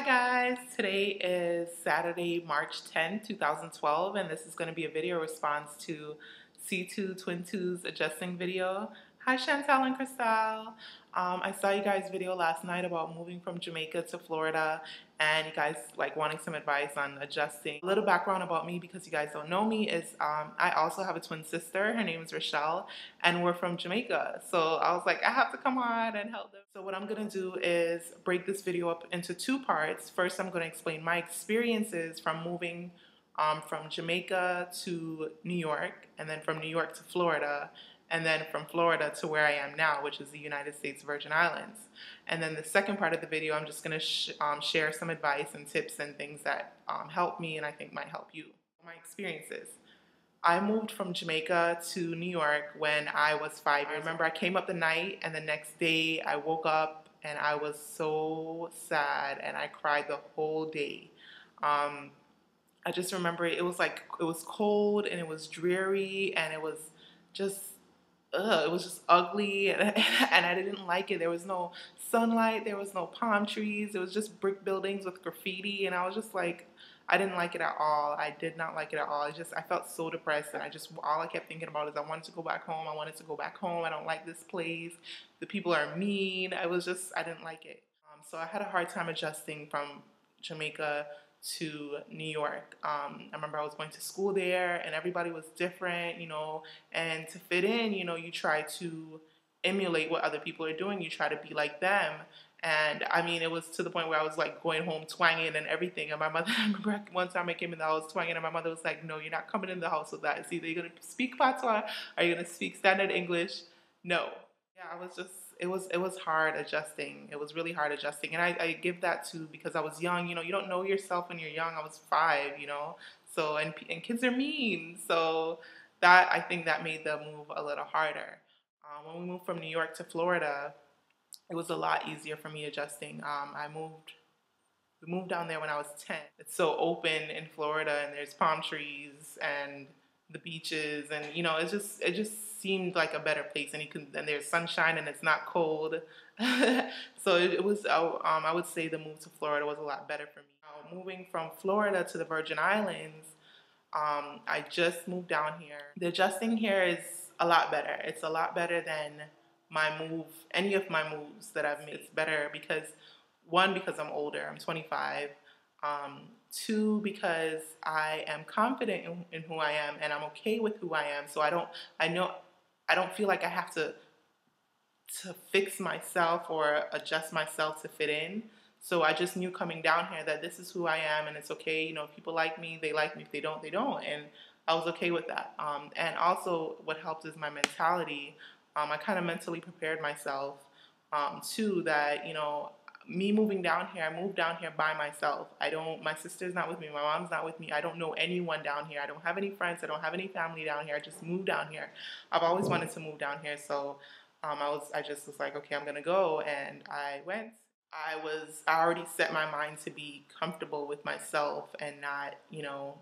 Hi guys, today is Saturday, March 10th, 2012, and this is going to be a video response to C2 Twin 2's adjusting video. Hi Chantal and Crystal. I saw you guys' video last night about moving from Jamaica to Florida and you guys like wanting some advice on adjusting. A little background about me because you guys don't know me is I also have a twin sister. Her name is Rochelle and we're from Jamaica. So I was like, I have to come on and help them. So what I'm gonna do is break this video up into two parts. First, I'm gonna explain my experiences from moving from Jamaica to New York, and then from New York to Florida, and then from Florida to where I am now, which is the United States Virgin Islands. And then the second part of the video, I'm just gonna share some advice and tips and things that helped me and I think might help you. My experiences. I moved from Jamaica to New York when I was 5 years old. I remember I came up the night and the next day I woke up and I was so sad and I cried the whole day. I just remember it was like, it was cold and it was dreary and it was just ugly and I didn't like it. There was no sunlight, there was no palm trees, it was just brick buildings with graffiti and I was just like, I didn't like it at all. I did not like it at all. I felt so depressed and all I kept thinking about is I wanted to go back home. I wanted to go back home. I don't like this place. The people are mean. I didn't like it. So I had a hard time adjusting from Jamaica to New York. I remember I was going to school there and everybody was different, you know, and to fit in, you know, you try to emulate what other people are doing. You try to be like them. And I mean, it was to the point where I was like going home twanging and everything. And my mother, I remember one time I came in the house twanging and my mother was like, no, you're not coming in the house with that. It's either you're going to speak patois or you're going to speak standard English. No. Yeah, it was hard adjusting. It was really hard adjusting. And I give that to because I was young. You know, you don't know yourself when you're young. I was 5, you know. So, and kids are mean. So I think that made the move a little harder. When we moved from New York to Florida, it was a lot easier for me adjusting. We moved down there when I was 10. It's so open in Florida and there's palm trees and the beaches and you know, it just seemed like a better place and there's sunshine and it's not cold. So it was, I would say the move to Florida was a lot better for me. Moving from Florida to the Virgin Islands, I just moved down here. The adjusting here is a lot better. It's a lot better than any of my moves that I've made. It's better because, one, because I'm older, I'm 25. 2, because I am confident in who I am and I'm okay with who I am. So I don't feel like I have to fix myself or adjust myself to fit in. So I just knew coming down here that this is who I am and it's okay. You know, if people like me, they like me. If they don't, they don't. And I was okay with that. And also what helped is my mentality. I kind of mentally prepared myself too that, you know, me moving down here, I moved down here by myself. My sister's not with me, my mom's not with me. I don't know anyone down here. I don't have any friends. I don't have any family down here. I just moved down here. I've always wanted to move down here. So I just was like, okay, I'm going to go. And I went. I already set my mind to be comfortable with myself and not, you know,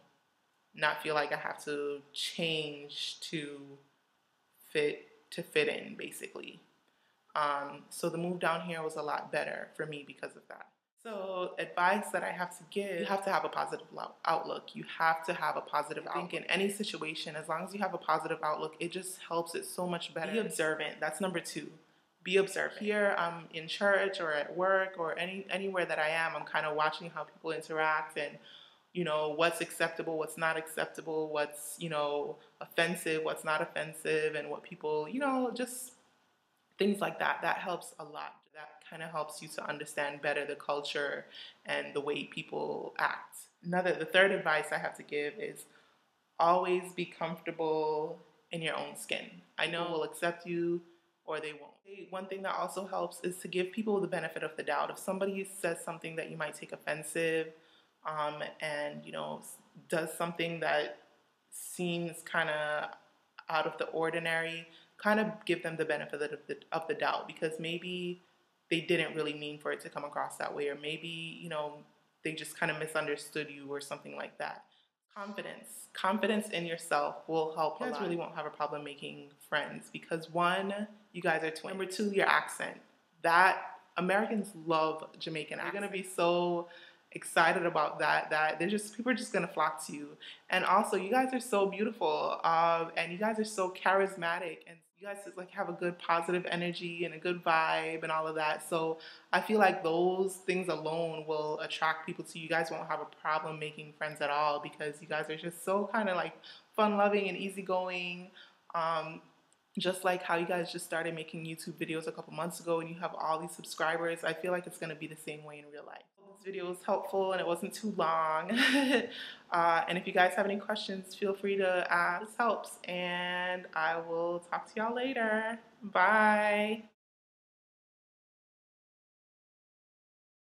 not feel like I have to change to fit in, basically. So the move down here was a lot better for me because of that. So advice that I have to give, you have to have a positive outlook. You have to have a positive outlook. I think in any situation, as long as you have a positive outlook, it just helps it so much better. Be observant. That's number 2. Be observant. Here I'm in church or at work or anywhere that I am, I'm kind of watching how people interact and, you know, what's acceptable, what's not acceptable, what's, you know, offensive, what's not offensive, and what people, you know, just things like that. That helps a lot. That kind of helps you to understand better the culture and the way people act. The third advice I have to give is always be comfortable in your own skin. I know will accept you or they won't. One thing that also helps is to give people the benefit of the doubt. If somebody says something that you might take offensive and, you know, does something that seems kind of out of the ordinary, kind of give them the benefit of the doubt because maybe they didn't really mean for it to come across that way, or maybe, you know, they just kind of misunderstood you or something like that. Confidence in yourself will help a lot. You guys really won't have a problem making friends because 1, you guys are twins. Number 2, your accent. That Americans love Jamaican accents. You're gonna be so excited about that they're just, people are just gonna flock to you. And also, you guys are so beautiful, and you guys are so charismatic, and you guys just like have a good positive energy and a good vibe and all of that. So I feel like those things alone will attract people to you. You guys won't have a problem making friends at all because you guys are just so kind of like fun loving and easygoing. Um, just like how you guys just started making YouTube videos a couple months ago and you have all these subscribers, I feel like it's going to be the same way in real life. This video was helpful and it wasn't too long. And if you guys have any questions, feel free to ask. This helps, and I will talk to y'all later. Bye.